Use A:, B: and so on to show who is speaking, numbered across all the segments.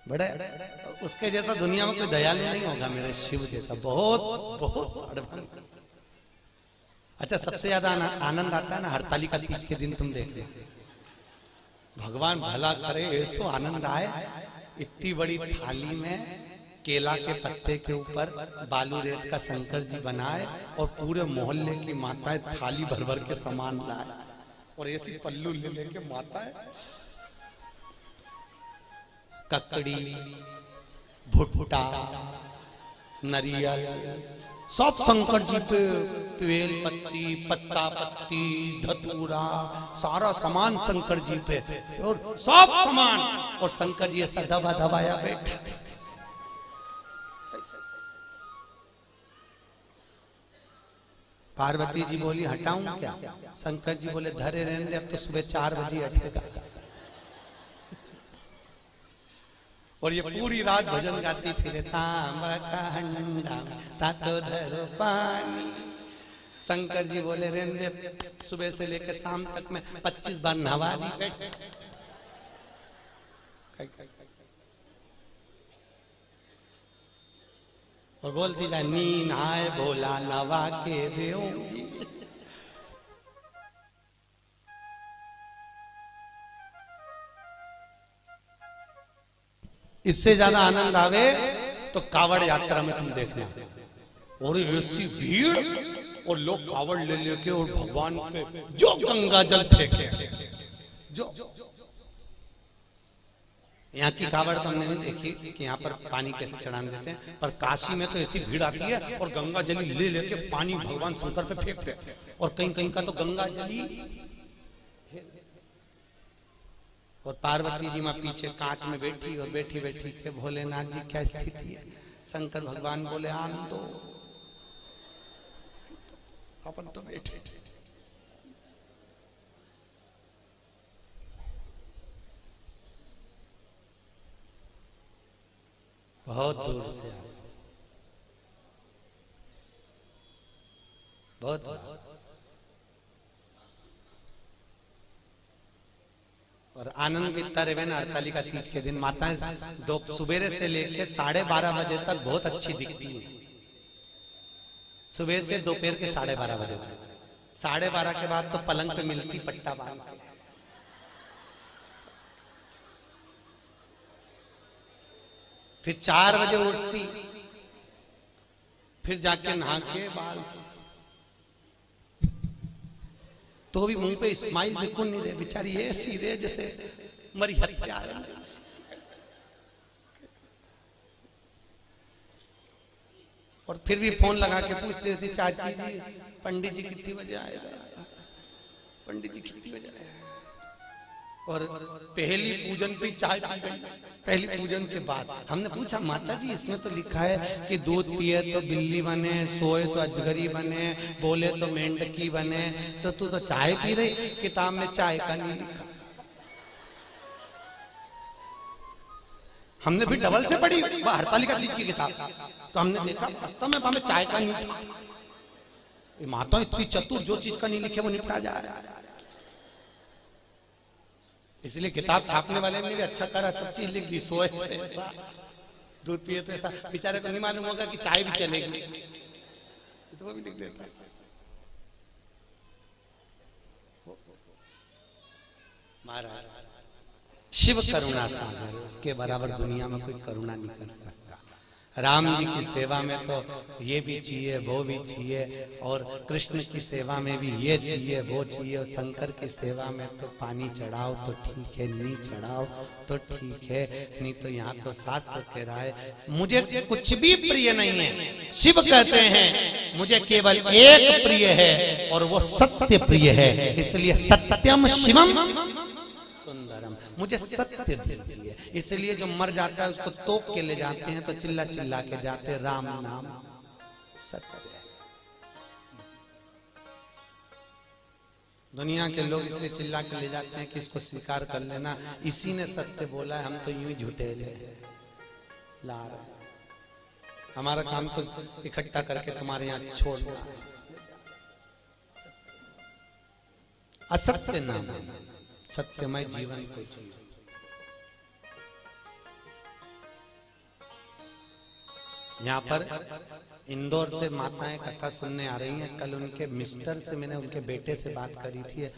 A: बड़े उसके जैसा दुनिया में कोई दयालु नहीं होगा मेरे शिव जैसा, बहुत बहुत एडवांस। अच्छा, सबसे ज्यादा आनंद आता है ना हरतालिका तीज के दिन, तुम देख लो, भगवान भला करे ऐसो आनंद आए। इतनी बड़ी थाली में केला के पत्ते के ऊपर बालू रेत का शंकर जी बनाए और पूरे मोहल्ले की माताएं थाली भर भर के सामान लाए और ऐसी पल्लू ले लेके माताएं ककड़ी, भुट्टा, नरियल सब शंकर जी पे, बेल पत्ती, पत्ता पत्ती, धतूरा, सारा सामान शंकर जी पे, और सब सामान, और शंकर जी ऐसा दबा दबाया बैठा। पार्वती जी बोली हटाऊं क्या? शंकर जी बोले धरे रहने दे, अब तो सुबह 4 बजे हटेगा। और ये पूरी रात भजन गाती फिरे, तांबा का हंडा तातो धरो पानी। शंकर जी बोले रहने दे, सुबह से लेकर शाम तक में 25 बार नहा दी। और बोलती जा, नींद आए भोला नवा के देऊंगी। इससे ज्यादा आनंद आवे तो कावड़ यात्रा में तुम देखना, और ऐसी भीड़ और लोग कावड़ ले लेके और भगवान पे जो गंगा जल फेंके, जो यहाँ की कावड़ तो हमने नहीं देखी कि यहाँ पर पानी कैसे चढ़ाने देते हैं, पर काशी में तो ऐसी भीड़ आती है और गंगा जली ले लेके पानी भगवान शंकर पे फेंकते हैं। और कहीं कहीं का तो गंगा जली, और पार्वती जी माँ पीछे कांच में बैठी, और बैठी बैठी के भोलेनाथ जी क्या स्थिति है। शंकर भगवान बोले आन दो, अपन तो बैठे। बहुत दूर से आए, बहुत। और आनंद इतना रहे ना हरतालिका तीज के दिन, माताएं दो सुबेरे से लेके 12:30 बजे तक बहुत अच्छी दिखती है। सुबह से दोपहर के 12:30 बजे तक, 12:30 के बाद तो पलंग पे मिलती पट्टा बांध के। फिर 4 बजे उठती, फिर जाके नहा के बाल, तो भी मुंह पे स्माइल बिल्कुल नहीं रहे, बेचारी ऐसी रहे जैसे मरी हत्या। और फिर भी फोन लगा के पूछती रहती, चाची जी पंडित जी कितनी बजे आएगा, पंडित जी कितनी बजे आएगा। और पहली पूजन पे चाय पी गई, पहली पूजन के बाद। हमने पूछा माता जी इसमें तो लिखा है कि दूध पिए तो बिल्ली बने, सोए तो अजगरी बने, बोले तो मेंढकी बने, तो तू तो चाय पी रही, किताब में चाय का नहीं लिखा। हमने भी डबल से पढ़ी हरतालिका तीज की किताब, तो हमने देखा वास्तव में हमें चाय का नहीं था। माता इतनी चतुर, जो चीज का नहीं लिखे वो निपटा जा रहा है। इसलिए किताब छापने वाले ने भी अच्छा करा, सब चीज लिख दी, सोए तो ऐसा, दूध पिए तो ऐसा। बेचारे को नहीं मालूम होगा कि चाय भी चलेगी, तो वो भी लिख देता है। महाराज शिव करुणा सागर, उसके बराबर दुनिया में कोई करुणा नहीं कर सकता। राम जी की सेवा में तो ये भी चाहिए वो भी चाहिए, और कृष्ण की सेवा में भी ये चाहिए वो चाहिए, और शंकर की सेवा में तो पानी चढ़ाओ तो ठीक है, नहीं चढ़ाओ तो ठीक है, नहीं तो यहाँ तो शास्त्र कह रहा है मुझे कुछ भी प्रिय नहीं है। शिव कहते हैं मुझे केवल एक प्रिय है और वो सत्य प्रिय है, इसलिए सत्यम शिवम सुंदरम, मुझे सत्य प्रिय है। इसलिए जो मर जाता है उसको तोप के ले जाते हैं, तो चिल्ला चिल्ला के जाते राम नाम सत्य। दुनिया के लोग इसलिए चिल्ला के ले जाते हैं कि इसको स्वीकार कर लेना, इसी ने सत्य बोला है, हम तो यूं ही झूठे ला रहे। हमारा काम तो इकट्ठा करके तुम्हारे यहाँ छोड़ना। असत्य नाम सत्यमय जीवन को जियो। यहाँ पर इंदौर से माताएं कथा सुनने आ रही हैं। कल उनके मिस्टर से मैंने उनके बेटे से बात करी थी।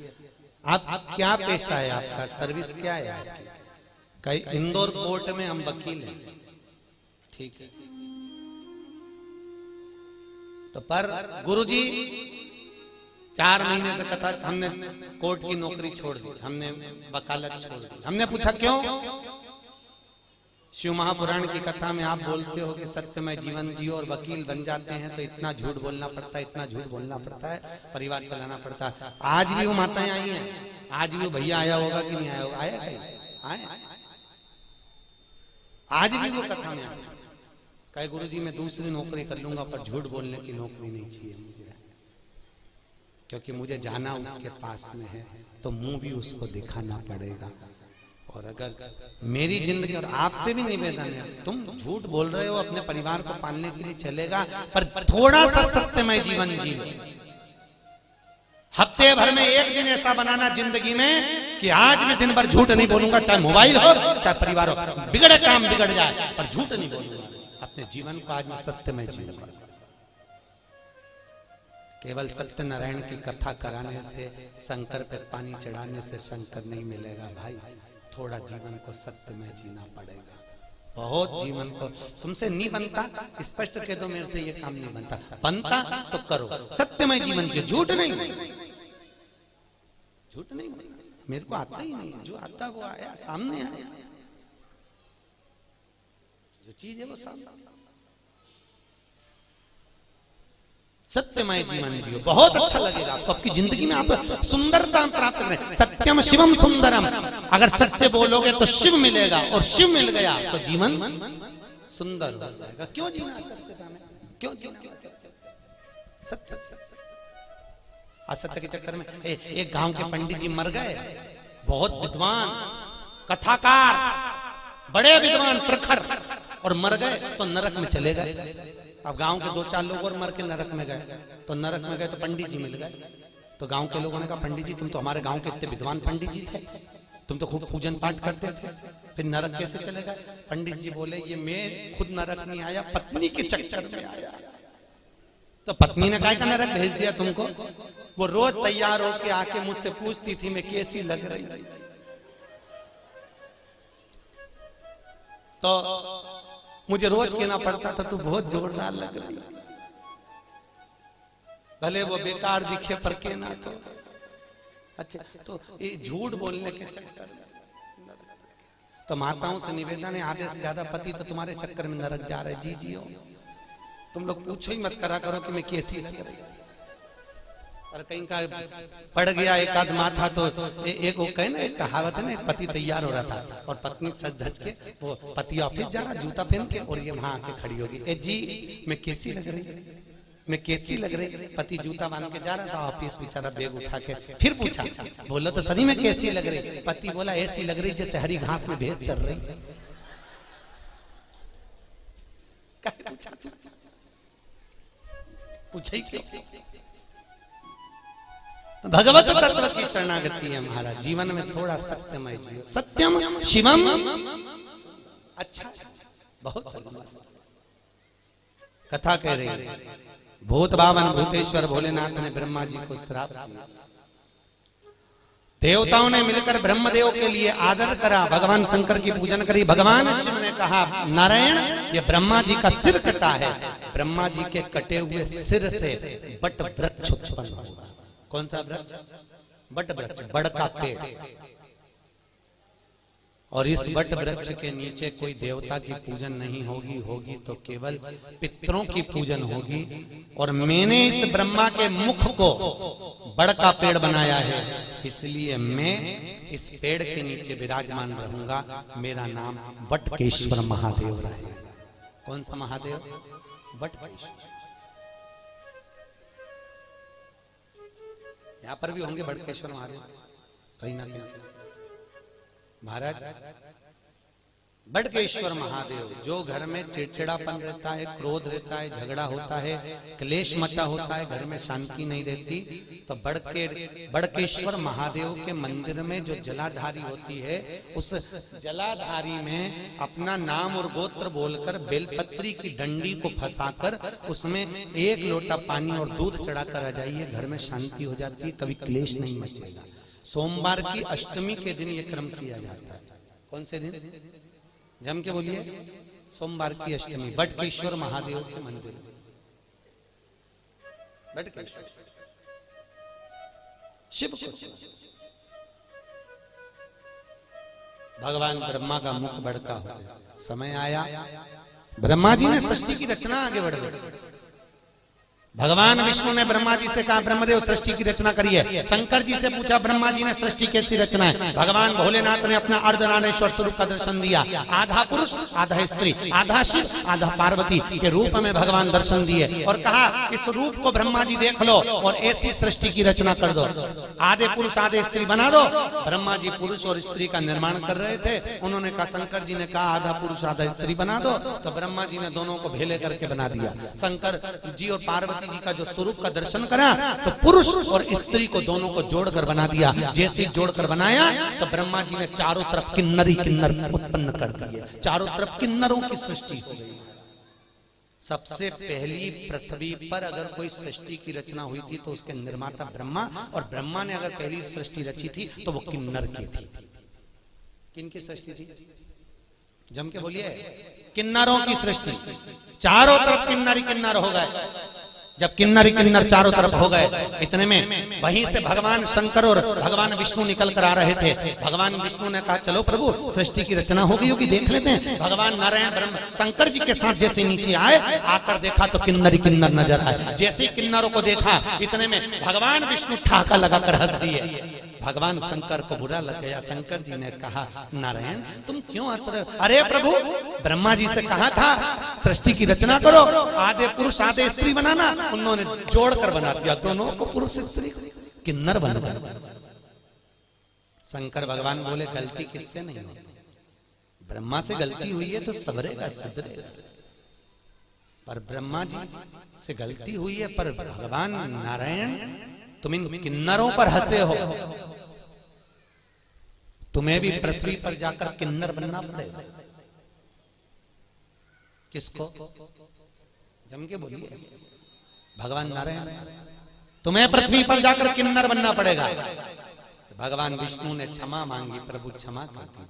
A: आप क्या पेशा है, आपका सर्विस क्या है आपकी? कई इंदौर कोर्ट में हम वकील हैं। ठीक है, तो पर गुरुजी 4 महीने से कथा, हमने कोर्ट की नौकरी छोड़ दी, हमने वकालत छोड़ दी। हमने पूछा क्यों? शिव महापुराण की कथा में आप बोलते हो कि सत्यमय जीवन जियो और वकील बन जाते हैं, तो इतना झूठ बोलना पड़ता है, इतना झूठ बोलना पड़ता है, परिवार चलाना पड़ता है। आज भी वो माताएं आई हैं, आज भी वो भैया आया होगा कि नहीं आया होगा? आया कहीं? आए? आज भी वो कथा में आया, कहे गुरुजी मैं दूसरी नौकरी कर लूंगा पर झूठ बोलने की नौकरी नहीं चाहिए मुझे, क्योंकि मुझे जाना उसके पास में है, तो मुंह भी उसको दिखाना पड़ेगा। और अगर मेरी जिंदगी, और आपसे भी निवेदन है, तुम झूठ बोल रहे हो अपने परिवार को पालने के लिए चलेगा, पर थोड़ा सा सत्यमय जीवन जी लो। हफ्ते भर में एक दिन ऐसा बनाना जिंदगी में कि आज मैं दिन भर झूठ नहीं बोलूंगा, चाहे मोबाइल हो चाहे परिवार हो, बिगड़े काम बिगड़ जाए पर झूठ नहीं बोलूंगा। अपने जीवन को आज मैं सत्यमय जीऊंगा। केवल सत्यनारायण की कथा कराने से, शंकर पे पानी चढ़ाने से शंकर नहीं मिलेगा भाई। थोड़ा जीवन को सत्य में जीना पड़ेगा। बहुत जीवन को तुमसे नहीं बनता, स्पष्ट कह दो मेरे से ये काम नहीं बनता, बनता तो करो, सत्यमय जीवन जियो, झूठ नहीं, झूठ नहीं। मेरे को आता ही नहीं, जो आता वो आया, सामने आया, जो चीज है वो सामने। सत्यमय जीवन जियो, बहुत अच्छा लगेगा आपको। आपकी जिंदगी में आप सुंदरता प्राप्त करें। सत्यम शिवम सुंदरम, अगर सत्य बोलोगे तो शिव मिलेगा, और शिव मिल गया तो जीवन सुंदर हो जाएगा। क्यों जीना सत्यता में? क्यों जीना सत्य? असत्य के चक्कर में एक गांव के पंडित जी मर गए, बहुत विद्वान कथाकार, बड़े विद्वान प्रखर, और मर गए तो नरक में चले गए। अब गांव के 2-4 लोग और मर के नरक में गए, तो नरक में गए तो पंडित जी मिल गए। तो गांव के लोगों ने कहा पंडित जी तुम तो हमारे गांव के इतने विद्वान पंडित जी थे, तुम तो खूब पूजन पाठ करते थे, फिर नरक कैसे चले गए? पंडित जी बोले ये मैं खुद नरक नहीं आया, पत्नी के चक्कर में आया। तो पत्नी ने कहा नरक भेज दिया तुमको? वो रोज तैयार होके आके मुझसे पूछती थी मैं कैसी लग रही। तो मुझे रोज कहना पड़ता था तू बहुत जोरदार लग रही, भले वो बेकार दिखे पर कहना तो अच्छा। तो ये झूठ बोलने के चक्कर में, तो माताओं से निवेदन है, आधे से ज्यादा पति तो तुम्हारे चक्कर में नरक जा रहे। जी जियो, तुम लोग पूछो ही मत करा करो कि मैं कैसी लग रही। और कहीं का पड़ गया एक आध माथा, तो एक वो कहे ना, एक कहावत है ना, एक पति तैयार हो रहा था और पत्नी सज धज के, वो पति ऑफिस जा रहा जूता पहन के, और ये वहां आके खड़ी होगी, ए जी मैं कैसी लग रही, मैं कैसी लग रही? पति जूता बांध के जा रहा था ऑफिस, बेचारा बैग उठा के, फिर पूछा, बोलो तो सही में कैसी लग रही? पति बोला ऐसी लग रही जैसे हरी घास में भैंस चल रही। पूछा ही क्यों? भगवत तत्व की शरणागति है महाराज। जीवन में थोड़ा सत्यमय जियो, सत्यम शिवम। अच्छा, बहुत कथा कह रही है। भूत बावन भूतेश्वर भोलेनाथ ने ब्रह्मा जी को श्राप दिया। देवताओं ने मिलकर ब्रह्मदेव के लिए आदर करा, भगवान शंकर की पूजन करी। भगवान शिव ने कहा नारायण ये ब्रह्मा जी का सिर कटा है, ब्रह्मा जी के कटे हुए सिर से बट वृक्ष उत्पन्न होगा। कौन सा वृक्ष? बट वृक्ष, बड़ का पेड़। और इस बट वृक्ष के नीचे कोई देवता की पूजन नहीं होगी, होगी तो केवल पितरों की पूजन होगी। और मैंने इस ब्रह्मा के मुख को बड़ का पेड़ बनाया है, इसलिए मैं इस पेड़ के नीचे विराजमान रहूंगा। मेरा नाम बटकेश्वर महादेव रहेगा। कौन सा महादेव? बटकेश्वर। यहाँ पर भी होंगे बटकेश्वर महादेव कहीं ना कहीं। महाराज बड़केश्वर महादेव, जो घर में चिड़चिड़ापन रहता है, क्रोध रहता है, झगड़ा होता है, क्लेश मचा होता है, घर में शांति नहीं रहती, तो बड़केश्वर महादेव के मंदिर में जो जलाधारी होती है, उस जलाधारी में अपना नाम और गोत्र बोलकर बेलपत्री की डंडी को फंसाकर उसमें 1 लोटा पानी और दूध चढ़ाकर आ जाइए, घर में शांति हो जाती है, कभी क्लेश नहीं मचेगा। सोमवार की अष्टमी के दिन यह क्रम किया जाता है। कौन से दिन? जम के बोलिए। सोमवार की अष्टमी, बटकेश्वर महादेव के मंदिर। बटकेश्वर शिव को भगवान ब्रह्मा का मुख बड़का हो गया। समय आया, ब्रह्मा जी ने सृष्टि की रचना आगे बढ़ गई। भगवान विष्णु ने ब्रह्मा जी से कहा, ब्रह्मदेव सृष्टि की रचना करिए। शंकर जी से पूछा, ब्रह्मा जी ने सृष्टि कैसी रचना है? भगवान भोलेनाथ ने अपना अर्धनारेश्वर स्वरूप का दर्शन दिया। आधा पुरुष आधा स्त्री, आधा शिव आधा पार्वती के रूप में भगवान दर्शन दिए और कहा, इस रूप को ब्रह्मा जी देख लो और ऐसी सृष्टि की रचना कर दो। आधे पुरुष आधे स्त्री बना दो। ब्रह्मा जी पुरुष और स्त्री का निर्माण कर रहे थे। उन्होंने कहा, शंकर जी ने कहा आधा पुरुष आधा स्त्री बना दो, तो ब्रह्मा जी ने दोनों को भेले करके बना दिया। शंकर जी और पार्वती जी का जो स्वरूप का दर्शन करा, तो पुरुष और स्त्री को दोनों को जोड़कर बना दिया। जैसे जोड़कर बनाया तो ब्रह्मा जी ने चारों तरफ किन्नरी किन्नर उत्पन्न कर दिए। चारों तरफ किन्नरों की सृष्टि हो गई। सबसे पहली पृथ्वी पर अगर कोई सृष्टि की रचना हुई थी तो उसके निर्माता ब्रह्मा, और ब्रह्मा ने अगर पहली सृष्टि रची थी तो वो किन्नर की थी। किनकी सृष्टि थी? जम के बोलिए। किन्नरों की सृष्टि। चारों तरफ किन्नरी किन्नर हो गए। जब किन्नरी किन्नर चारों तरफ हो गए, इतने में वहीं से भगवान शंकर और भगवान विष्णु निकल कर आ रहे थे। भगवान विष्णु ने कहा, चलो प्रभु सृष्टि की रचना हो गई होगी, देख लेते हैं। भगवान नारायण ब्रह्म शंकर जी के साथ जैसे नीचे आए, आकर देखा तो किन्नरी किन्नर नजर आए। जैसे किन्नरों को देखा, इतने में भगवान विष्णु ठहाका लगाकर हंस दिए। भगवान शंकर को बुरा लग गया। शंकर जी ने कहा, नारायण तुम क्यों हंस रहे हो? अरे प्रभु, ब्रह्मा जी से कहा था सृष्टि की रचना करो, आधे पुरुष आधे स्त्री बनाना, उन्होंने जोड़कर बना दिया दोनों को, पुरुष स्त्री किन्नर बन गए। शंकर भगवान बोले, गलती किससे नहीं होती? ब्रह्मा से गलती हुई है तो सबरेगा सुधरेगा, पर ब्रह्मा जी से गलती हुई है, पर भगवान नारायण तुम इन किन्नरों पर हंसे हो, तुम्हें भी पृथ्वी पर जाकर किन्नर बनना पड़ेगा। किसको? जम के बोलिए। भगवान नारायण, तुम्हें पृथ्वी पर जाकर किन्नर बनना पड़ेगा। भगवान विष्णु ने क्षमा मांगी, प्रभु क्षमा कर दी।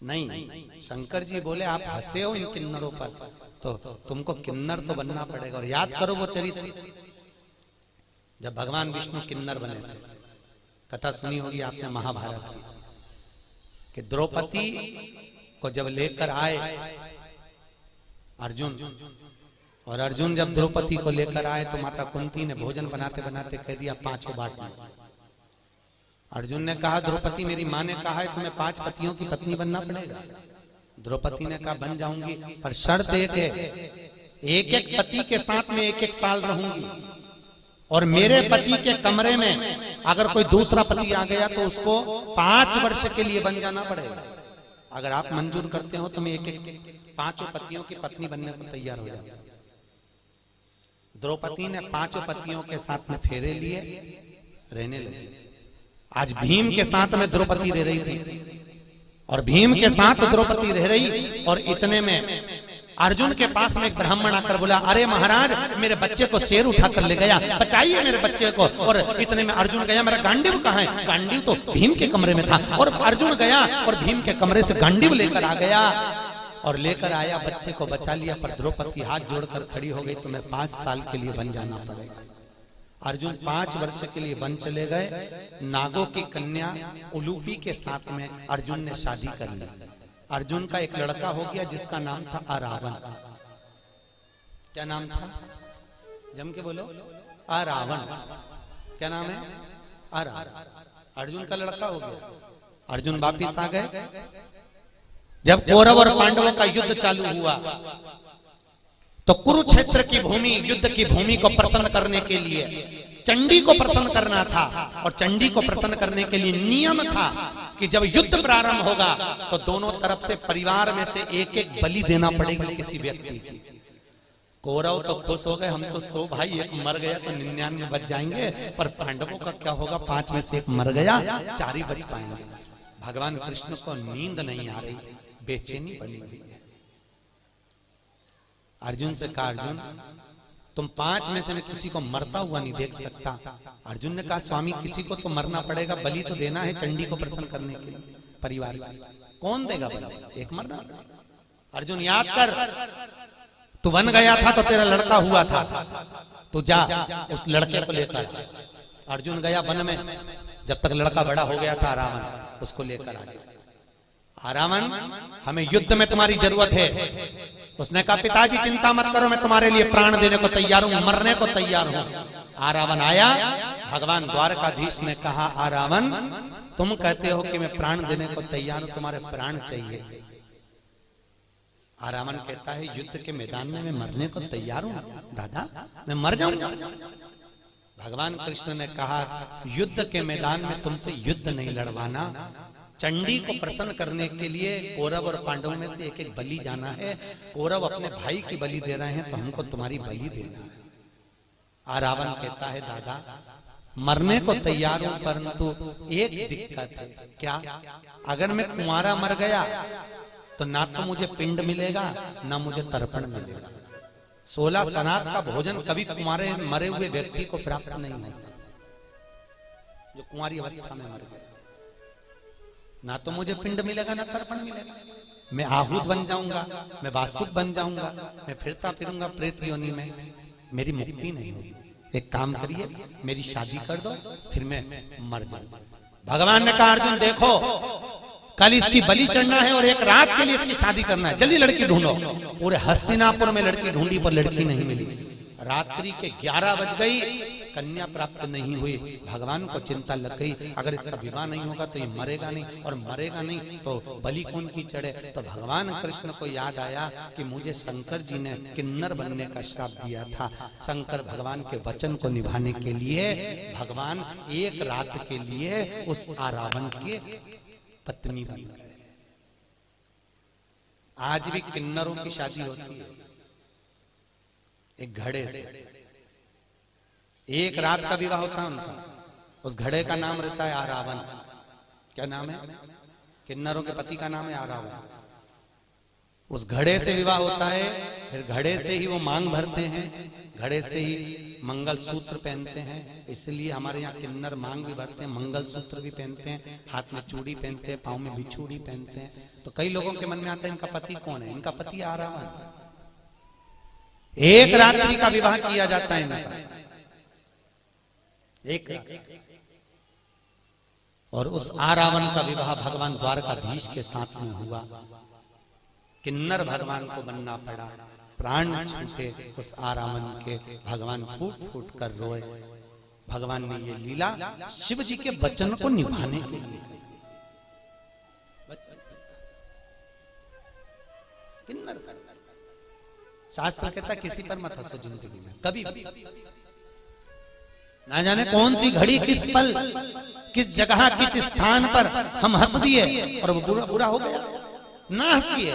A: नहीं, शंकर जी बोले आप हंसे हो इन किन्नरों पर, तो तुमको किन्नर तो बनना पड़ेगा। और याद करो वो चरित्र, जब भगवान विष्णु किन्नर बने थे। कथा सुनी होगी आपने महाभारत की, कि द्रौपदी को जब लेकर आए अर्जुन, और अर्जुन जब द्रौपदी को लेकर आए तो माता कुंती ने भोजन बनाते बनाते कह दिया 5 बांट लो। अर्जुन ने कहा, द्रौपदी मेरी माँ ने कहा है तुम्हें 5 पतियों की पत्नी बनना पड़ेगा। द्रौपदी ने कहा बन जाऊंगी, पर शर्त एक है, एक एक पति के साथ में 1-1 साल रहूंगी, और मेरे पति के कमरे में अगर कोई दूसरा पति आ गया तो उसको 5 वर्ष के लिए बन जाना पड़ेगा। अगर आप मंजूर करते हो तो मैं 5 पतियों की पत्नी बनने को तैयार हो जाता। द्रौपदी ने 5 पतियों के साथ में फेरे लिए, रहने लगी। आज भीम के साथ में द्रौपदी रह रही थी, और भीम के साथ द्रौपदी रह रही, और इतने में अर्जुन के पास में एक ब्राह्मण आकर बोला, अरे महाराज मेरे बच्चे को शेर उठाकर ले गया, बचाइए मेरे बच्चे को। और इतने में अर्जुन गया, मेरा गांडीव कहाँ है? गांडीव तो भीम के कमरे में था। और अर्जुन गया और भीम के कमरे से गांडीव लेकर आ गया, और लेकर आया, बच्चे को बचा लिया। पर द्रौपदी हाथ जोड़कर खड़ी हो गई, तुम्हें 5 साल के लिए बन जाना पड़ेगा। अर्जुन 5 वर्ष के लिए बन चले गए। नागों की कन्या उलूपी के साथ में अर्जुन ने शादी कर ली। अर्जुन का एक लड़का हो गया जिसका नाम था अरावण। क्या नाम था? जम के बोलो। अरावण। क्या नाम है? अरावण। अर्जुन का लड़का हो गया। अर्जुन वापिस आ गए। जब कौरव और पांडवों का युद्ध चालू हुआ तो कुरुक्षेत्र की भूमि, युद्ध की भूमि को प्रसन्न करने के लिए चंडी को प्रसन्न करना था, और चंडी को प्रसन्न करने के लिए नियम था कि कि जब युद्ध प्रारंभ होगा तो दोनों तरफ से परिवार में से एक एक बलि देना पड़ेगा किसी व्यक्ति की। कौरव तो खुश हो गए, हम तो 100 भाई, एक मर गया तो 99 बच जाएंगे, पर पांडवों का क्या होगा, 5 में से एक मर गया, 4 ही बच पाएंगे। भगवान कृष्ण को नींद नहीं आ रही, बेचैनी बनी हुई है। अर्जुन से कहा, अर्जुन तुम 5 में से किसी को मरता हुआ नहीं देख सकता। अर्जुन ने कहा, स्वामी किसी को तो मरना पड़ेगा, बलि तो देना है चंडी को प्रसन्न करने के लिए, परिवार कौन देगा बलि, एक मरना। अर्जुन याद कर, तू वन गया था तो तेरा लड़का हुआ था, तू जा उस लड़के को लेकर। अर्जुन गया वन में, जब तक लड़का बड़ा हो गया था रावण, उसको लेकर आ गया। रावण, हमें युद्ध में तुम्हारी जरूरत है। उसने कहा, पिताजी चिंता मत करो, मैं तुम्हारे लिए प्राण देने को तैयार हूं, मरने को तैयार हूं। रावण आया, भगवान द्वारकाधीश ने कहा, रावण तुम कहते हो कि मैं प्राण देने को तैयार हूं, तुम्हारे प्राण चाहिए। रावण कहता है, युद्ध के मैदान में मैं मरने को तैयार हूं दादा, मैं मर जाऊंगा। भगवान कृष्ण ने कहा, युद्ध के मैदान में तुमसे युद्ध नहीं लड़वाना, चंडी को प्रसन्न करने के लिए कौरव और पांडवों में से एक एक बलि जाना है। कौरव अपने भाई की बलि दे रहे हैं तो हमको तुम्हारी बलि देना है। रावण कहता है, दादा मरने को तैयार हूं, परंतु एक दिक्कत है। क्या? अगर मैं कुंवारा मर गया तो ना तो मुझे पिंड मिलेगा ना मुझे तर्पण मिलेगा। 16 सनात का भोजन कभी कुंवारे मरे हुए व्यक्ति को प्राप्त नहीं होता, जो कुंवारी अवस्था में मर गया। ना तो मुझे पिंड मिलेगा ना तर्पण मिलेगा, मैं आहूत बन जाऊंगा, मैं वासुक बन जाऊंगा, मैं फिरता फिरूंगा प्रेत योनि में, मेरी मुक्ति नहीं होगी। एक काम करिए, मेरी शादी कर दो, फिर मैं मर जाऊंगा। भगवान ने कहा, अर्जुन देखो, कल इसकी बलि चढ़ना है और एक रात के लिए इसकी शादी करना है, जल्दी लड़की ढूंढो। पूरे हस्तिनापुर में लड़की ढूंढी पर लड़की नहीं मिली। रात्रि के 11 बज गई, कन्या प्राप्त नहीं हुई। भगवान को चिंता लग गई, अगर इसका विवाह नहीं होगा तो ये मरेगा नहीं, और मरेगा नहीं तो बलि कौन की चढ़े। तो भगवान कृष्ण को याद आया कि मुझे शंकर जी ने किन्नर बनने का श्राप दिया था। शंकर भगवान के वचन को निभाने के लिए भगवान एक रात के लिए उस रावण के पत्नी बन गए। आज भी किन्नरों की शादी होती है एक घड़े से, एक रात का विवाह होता है उनका। उस घड़े का नाम रहता है रावण। क्या नाम है? किन्नरों के पति का नाम है रावण। उस घड़े से विवाह होता है, फिर घड़े से ही वो मांग भरते हैं, घड़े से ही मंगल सूत्र पहनते हैं। इसलिए हमारे यहाँ किन्नर मांग भी भरते हैं, मंगल सूत्र भी पहनते हैं, हाथ में चूड़ी पहनते हैं, पाँव में बिछूड़ी पहनते हैं। तो कई लोगों के मन में आता है इनका पति कौन है? इनका पति रावण। एक रात्रि का विवाह किया जाता है इनका, एक रात। और उस रावण का विवाह भगवान द्वारकाधीश के साथ में हुआ। किन्नर भगवान को बनना पड़ा, प्राण छूटे उस रावण के। भगवान फूट फूट कर रोए। भगवान ने ये लीला शिव जी के वचन को निभाने के लिए। किन्नर शास्त्र कहता किसी पर मत हंसो जिंदगी में कभी भी। ना जाने कौन सी घड़ी, किस पल, किस जगह, किस स्थान पर हम हंस दिए और वो बुरा बुरा हो गया। ना हंसिए,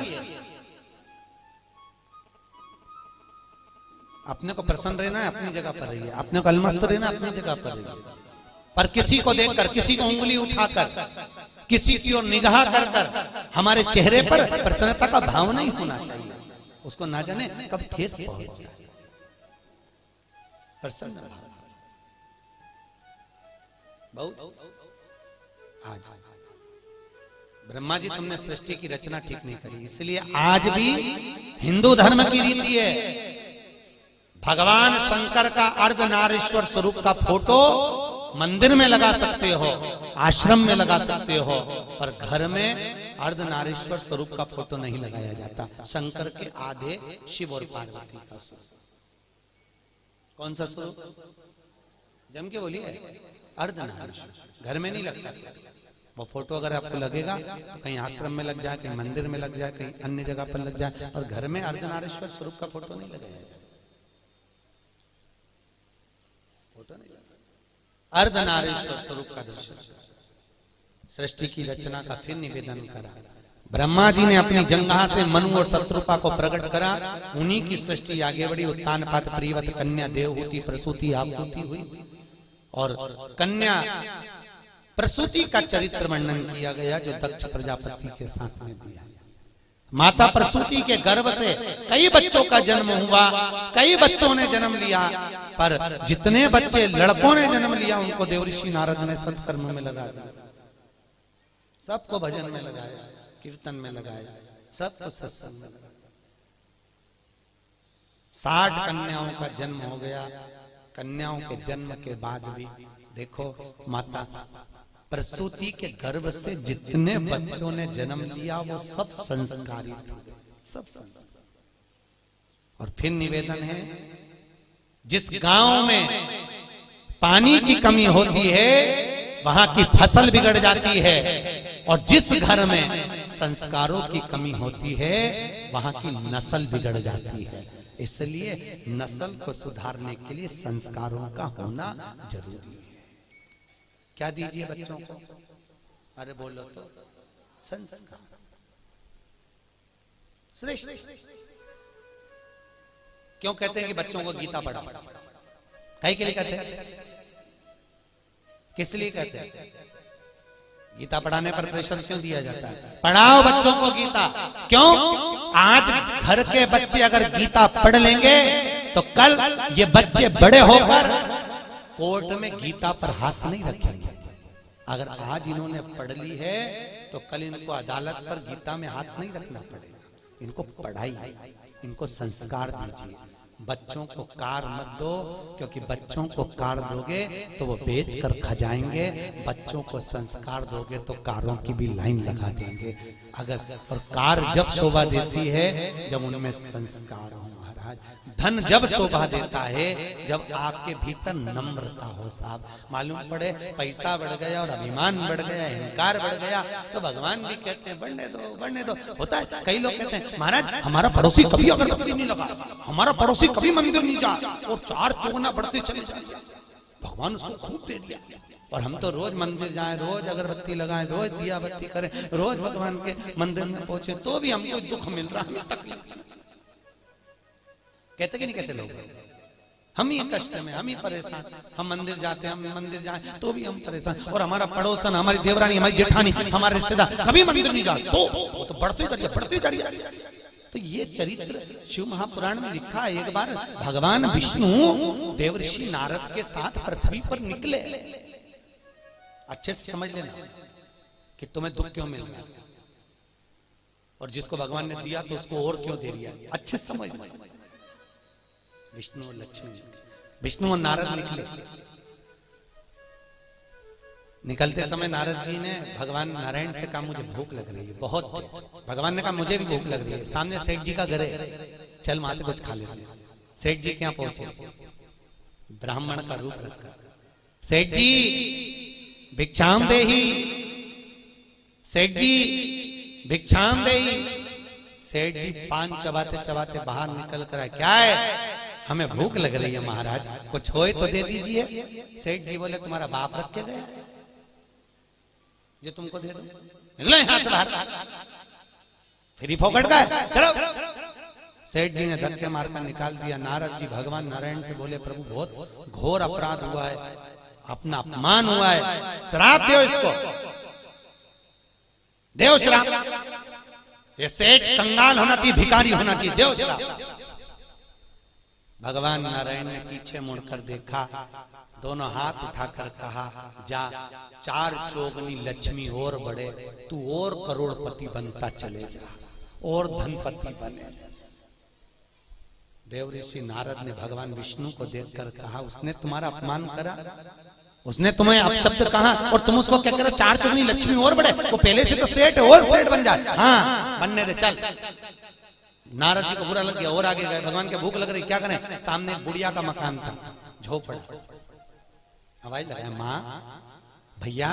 A: अपने को प्रसन्न रहना है, अपनी जगह पर रहिए। अपने को अलमस्त रहना, अपनी जगह पर रहिए। पर किसी को देखकर, किसी को उंगली उठाकर, किसी की ओर निगाह कर कर हमारे चेहरे पर प्रसन्नता का भाव नहीं होना चाहिए। उसको ना जाने कब ठेस पहुंच जाए। प्रसन्न बहुत। आज ब्रह्मा जी तुमने सृष्टि की रचना ठीक नहीं करी, इसलिए आज भी हिंदू धर्म की रीति है, भगवान शंकर का अर्धनारीश्वर स्वरूप का फोटो मंदिर में लगा सकते हो, आश्रम में लगा सकते हो, पर घर में अर्धनारीश्वर स्वरूप का फोटो नहीं लगाया जाता। शंकर के आधे शिव और पार्वती का स्वरूप। कौन सा स्वरूप? जम के बोलिए, अर्धनारीश्वर। घर में नहीं लगता वो फोटो। अगर आपको लगेगा तो कहीं आश्रम में लग जाए, कहीं मंदिर में लग जाए, कहीं अन्य जगह पर लग जाए, और घर में अर्धनारीश्वर स्वरूप का फोटो नहीं लगाया जाए। अर्धनारीश्वर स्वरूप का दर्शन सृष्टि की रचना का फिर निवेदन करा। ब्रह्मा जी ने अपनी जंघा से मनु और शत्रुपा को प्रकट करा, उन्हीं की सृष्टि आगे बढ़ी। उत्तान पात प्रियवत कन्या देवहूति प्रसूति आपूति हुई, और कन्या प्रसूति का चरित्र वर्णन किया गया जो दक्ष प्रजापति के साथ में दिया। माता प्रसूति के गर्भ से कई बच्चों का जन्म हुआ, कई बच्चों ने जन्म लिया, पर जितने बच्चे लड़कों ने जन्म लिया उनको देवऋषि नारद ने सत्कर्म में लगा दिया, सबको भजन में लगाया, कीर्तन में लगाया, सबको सत्संग में लगाया। 60 कन्याओं का जन्म हो गया। कन्याओं के जन्म के बाद भी देखो, माता प्रसूति के गर्भ से जितने बच्चों ने जन्म लिया वो सब संस्कारित हुए, सब संस्कार। और फिर निवेदन है, जिस गांव में पानी की कमी होती है वहां की फसल बिगड़ जाती है, और जिस घर में संस्कारों की कमी होती है वहां की नस्ल बिगड़ जाती है। इसलिए नस्ल को सुधारने के लिए संस्कारों का होना जरूरी है। क्या दीजिए बच्चों को? अरे बोलो तो, संस्कार श्रेष्ठ। क्यों कहते हैं कि बच्चों को गीता पढ़ाओ? कहीं के लिए कहते हैं? किस लिए कहते हैं? गीता पढ़ाने पर प्रेशर क्यों दिया जाता है? पढ़ाओ बच्चों को गीता। क्यों? आज घर के बच्चे अगर गीता पढ़ लेंगे तो कल ये बच्चे बड़े होकर कोर्ट में गीता पर हाथ नहीं रखेंगे। अगर आज इन्होंने पढ़ ली है तो कल इनको अदालत पर गीता में हाथ नहीं रखना पड़ेगा। इनको पढ़ाई, इनको संस्कार दीजिए। बच्चों को कार मत दो, क्योंकि बच्चों को कार दोगे तो वो बेच कर खा जाएंगे। बच्चों को संस्कार दोगे तो कारों की भी लाइन लगा देंगे। अगर और कार जब शोभा देती है जब उनमें संस्कार हो महाराज। धन जब शोभा देता है जब आपके भीतर नम्रता हो साहब। मालूम पड़े पैसा बढ़ गया और अभिमान बढ़ गया, अहंकार बढ़ गया तो भगवान भी कहते हैं बढ़ने दो, बढ़ने दो। होता है, कई लोग कहते हैं महाराज हमारा पड़ोसी कभी अगरबत्ती नहीं लगा, हमारा पड़ोसी कभी मंदिर नहीं जा, और 4 चौगुना बढ़ते चले जाए। भगवान उसको खूब दे दिया, और हम तो रोज मंदिर जाएं, रोज अगरबत्ती लगाएं, रोज दिया बत्ती करें, रोज भगवान के मंदिर में पहुंचे, तो भी हमको दुख मिल रहा, हमें तकलीफ। कहते कि नहीं कहते लोग? हम ही कष्ट में, हम ही परेशान। हम मंदिर जाते हैं, हम मंदिर जाएं तो भी हम परेशान, और हमारा पड़ोसन, हमारी देवरानी, हमारी जेठानी, हमारे रिश्तेदार कभी मंदिर नहीं जाते, तो वो तो बढ़ते जाइए, बढ़ते जाइए। तो ये चरित्र शिव महापुराण में लिखा है। एक बार भगवान विष्णु देवऋषि नारद के साथ पृथ्वी पर निकले। अच्छे से समझ लेना कि तुम्हें दुख क्यों मिल रहा है, और जिसको भगवान ने दिया तो उसको और क्यों दे दिया। अच्छे से समझ। विष्णु और लक्ष्मी, विष्णु और नारद निकले। निकलते समय नारद जी ने भगवान नारायण से कहा मुझे भूख लग रही है बहुत। भगवान ने कहा मुझे भी भूख लग रही है। सामने सेठ जी का घर है, चल वहां से कुछ खा लेते हैं। सेठ जी क्या पहुंचे, ब्राह्मण का रूप रखा। सेठ जी भिक्षाम देही, सेठ जी भिक्षाम देही। सेठ जी पान चबाते चबाते बाहर निकल कर आए, क्या है? हमें भूख लग रही है महाराज, कुछ होए तो दे दीजिए। सेठ जी बोले तुम्हारा बाप रख के गया जो तुमको दे दो, निकलो यहां से बाहर, फिर ही फोकट गए, चलो। सेठ जी ने धक्के मारकर निकाल दिया। नारद जी भगवान नारायण से बोले प्रभु बहुत घोर अपराध हुआ है, अपना अपमान हुआ है, श्राप दो इसको, देव श्राप। ये सेठ कंगाल होना चाहिए, भिखारी होना चाहिए, देव श्राप। भगवान नारायण ने पीछे मुड़कर देखा, दोनों हाथ उठाकर कहा जा 4 चौगनी लक्ष्मी और बढ़े, तू और करोड़पति बनता चले जा, और धनपति बने। देवऋषि नारद ने भगवान विष्णु को देखकर कहा उसने तुम्हारा अपमान करा, उसने तुम्हें अपशब्द कहा, और तुम उसको क्या करो 4 चौगनी लक्ष्मी और बढ़े। वो पहले से तो सेठ और सेठ बन जाए। हाँ बनने दे, चल। नारद जी को बुरा लग गया और आगे गए। भगवान के भूख लग रही, क्या करें? सामने बुढ़िया का मकान था, झोपड़ा। आवाज लगाया, माँ भैया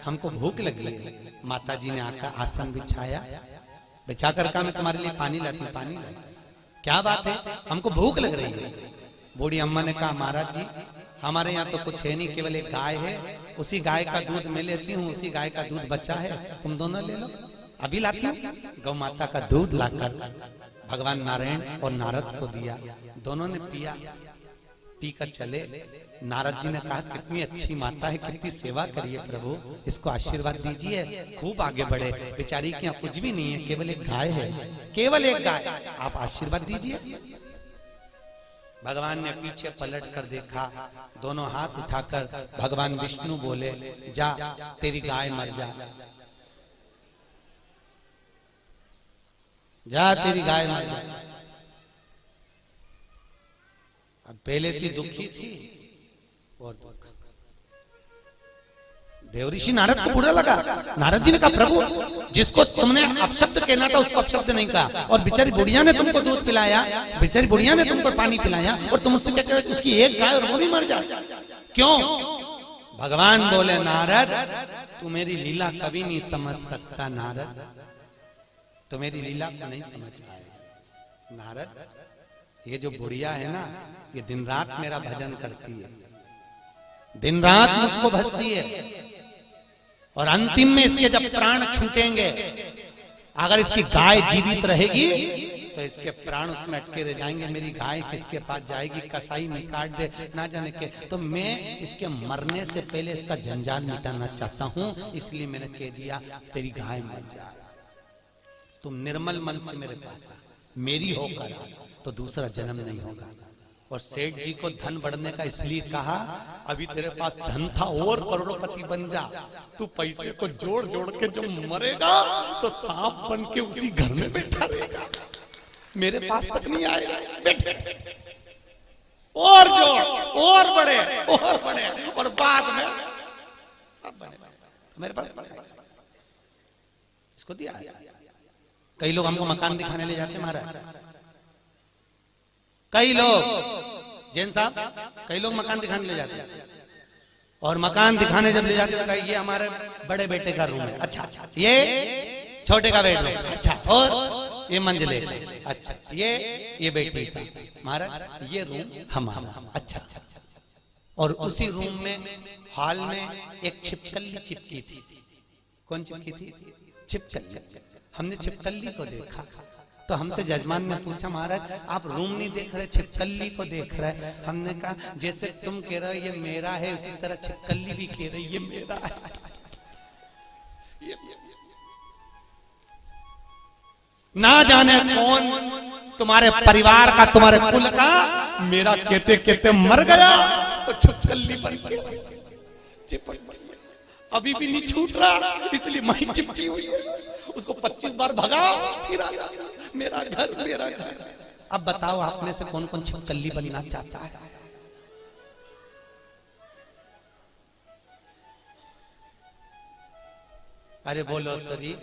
A: हमको भूख लगी है। माता जी ने आकर आसन बिछाया, बिछाकर कहा मैं तुम्हारे लिए पानी लाती हूँ। पानी लाई। क्या बात है? हमको भूख लग रही है। बूढ़ी अम्मा ने कहा महाराज जी हमारे यहाँ तो कुछ है नहीं, केवल एक गाय है उसी गाय का दूध मैं लेती हूँ, उसी गाय का दूध बचा है, तुम दोनों ले लो। अभी लाती हूँ। गौ माता का दूध लाकर भगवान नारायण और नारद को दिया। दोनों ने पिया, पीकर चले। नारद जी ने कहा कितनी अच्छी माता है, कितनी सेवा करिए प्रभु, इसको आशीर्वाद दीजिए, खूब आगे बढ़े। बेचारी के यहाँ कुछ भी नहीं है, केवल एक गाय है, केवल एक गाय, आप आशीर्वाद दीजिए। भगवान ने पीछे पलट कर देखा, दोनों हाथ उठाकर भगवान विष्णु बोले, जा तेरी गाय मर जा, जा तेरी गाय मर जा। अब पहले से दुखी थी और दुख। देवऋषि नारद को बुरा लगा। नारद जी ने कहा प्रभु जिसको तुमने अपशब्द कहना था उसको अपशब्द नहीं कहा, और बेचारी बुढ़िया ने तुमको दूध पिलाया, बेचारी बुढ़िया ने तुमको पानी पिलाया, और तुम उससे क्या कह रहे हो उसकी एक गाय और वो भी मर जाए, क्यों? भगवान बोले नारद तू मेरी लीला कभी नहीं समझ सकता, नारद तो मेरी लीला को नहीं समझ पाएगा। नारद ये जो बुढ़िया है ना, ये दिन रात मेरा भजन करती है, दिन रात मुझको भजती है, और अंतिम में इसके जब प्राण छूटेंगे, अगर इसकी गाय जीवित रहेगी तो इसके प्राण उसमें अटके रह जाएंगे। मेरी गाय किसके पास जाएगी, कसाई नहीं काट दे ना जाने के, तो मैं इसके मरने से पहले इसका जंजाल मिटाना चाहता हूं, इसलिए मैंने कह दिया तेरी गाय मर जाए, तुम निर्मल मन से मेरे पास आ, मेरी होकर तो दूसरा जन्म नहीं होगा। और सेठ जी को धन बढ़ने का इसलिए कहा, अभी तेरे पास धन था और करोड़पति बन जा, तू पैसे को जोड़ जोड़ के जब मरेगा तो सांप बन के उसी घर में बैठा रहेगा, मेरे पास तक नहीं आएगा, बैठ और जोड़ और बढ़े और बाद में सब बने तो मेरे पास इसको दिया। कई लोग हमको मकान दिखाने ले जाते हैं महाराज, कई लोग जैन साहब, कई लोग मकान दिखाने ले जाते हैं, और मकान दिखाने जब ले जाते हैं ये हमारे बड़े बेटे का रूम है, अच्छा ये छोटे का बेडरूम, अच्छा और ये मंजिले, अच्छा ये बेटी का, महाराज ये रूम हमारा, अच्छा। और उसी रूम में हॉल में एक छिपकली चिपकी थी। कौन चिपकी थी? छिपकली। हमने छिपकली को देखा तो हमसे जजमान ने पूछा महाराज आप रूम नहीं देख रहे, छिपकली को देख रहे। हमने कहा जैसे तुम कह रहे हो ये मेरा है, उसी तरह छिपकली भी कह रही ये मेरा है। ना जाने कौन तुम्हारे परिवार का, तुम्हारे कुल का मेरा कहते कहते मर गया तो छिपकली बन गया, अभी भी नहीं छूट रहा, इसलिए मैं चिपकी हुई है। उसको 25 बार भगा फिर आ जाता, मेरा घर मेरा घर। अब बताओ आप में से कौन कौन छिपकली बनना चाहता है? अरे बोलो तो री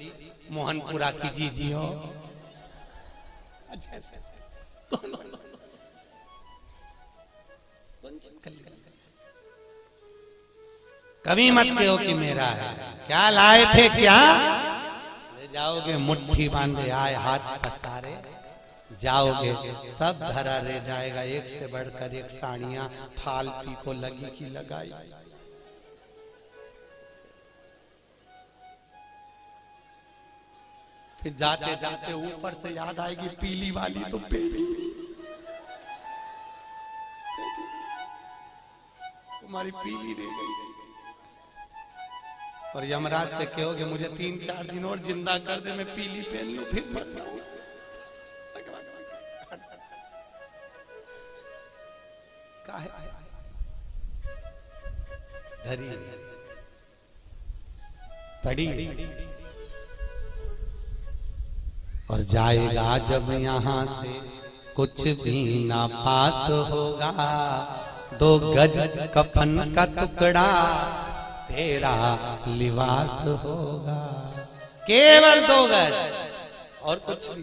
A: मोहनपुरा की जीजी हो, अच्छा कभी मत कहो कि मेरा है। क्या लाए थे क्या? ले जाओगे मुट्ठी बांधे आए हाथ पसारे, जाओगे सब धरा रह जाएगा, एक से बढ़कर एक साड़ियां फालतू को लगी की लगाई। फिर जाते जाते ऊपर से याद आएगी पीली वाली तो पीली तुम्हारी पीली रह गई। और यमराज से कहोगे मुझे 3-4 दिन और जिंदा कर दे, मैं पीली पहन लूं फिर मर जाऊं। धरी पड़ी और जाएगा जब यहां से कुछ भी ना पास होगा, 2 गज कफन का टुकड़ा तेरा लिबास होगा, केवल 2 गज और कुछ भी।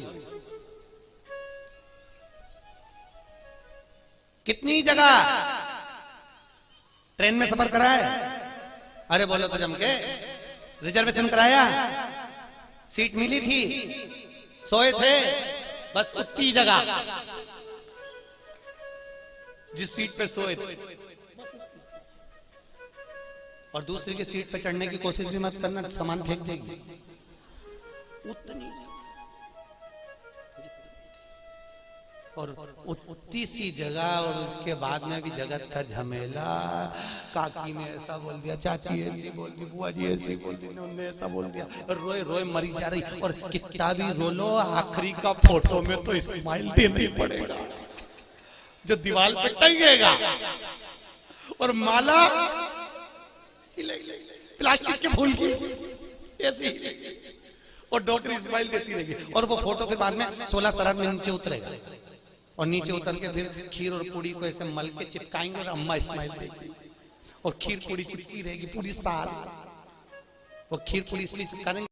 A: कितनी जगह ट्रेन में सफर कराया? अरे बोलो तो जम के, रिजर्वेशन कराया, सीट मिली थी, सोए थे, बस उतनी जगह जिस सीट पे सोए थे। और दूसरे की सीट पे चढ़ने की कोशिश भी मत करना, सामान फेंक देगी। उतनी और उतनी सी जगह, और उसके बाद में भी जगत का झमेला। काकी ने ऐसा बोल दिया, चाची ऐसी बोल दी, बुआ जी ऐसी बोल दी, उन्होंने ऐसा बोल दिया, रोए रोए मरी जा रही। और कितना भी रो लो, आखिरी का फोटो में तो स्माइल देना ही पड़ेगा जो दीवार पे टंगेगा। और माला प्लास्टिक के फूल की ऐसी, और डॉक्टर स्माइल देती रहेगी। और वो फोटो के बाद में 16 शराब में नीचे उतरेगा, और नीचे उतर के फिर खीर और पूड़ी को ऐसे मल के चिपकाएंगे, और अम्मा स्माइल देगी, और खीर पूड़ी चिपकी रहेगी पूरी साल। वो खीर पूड़ी इसलिए चिपका देंगे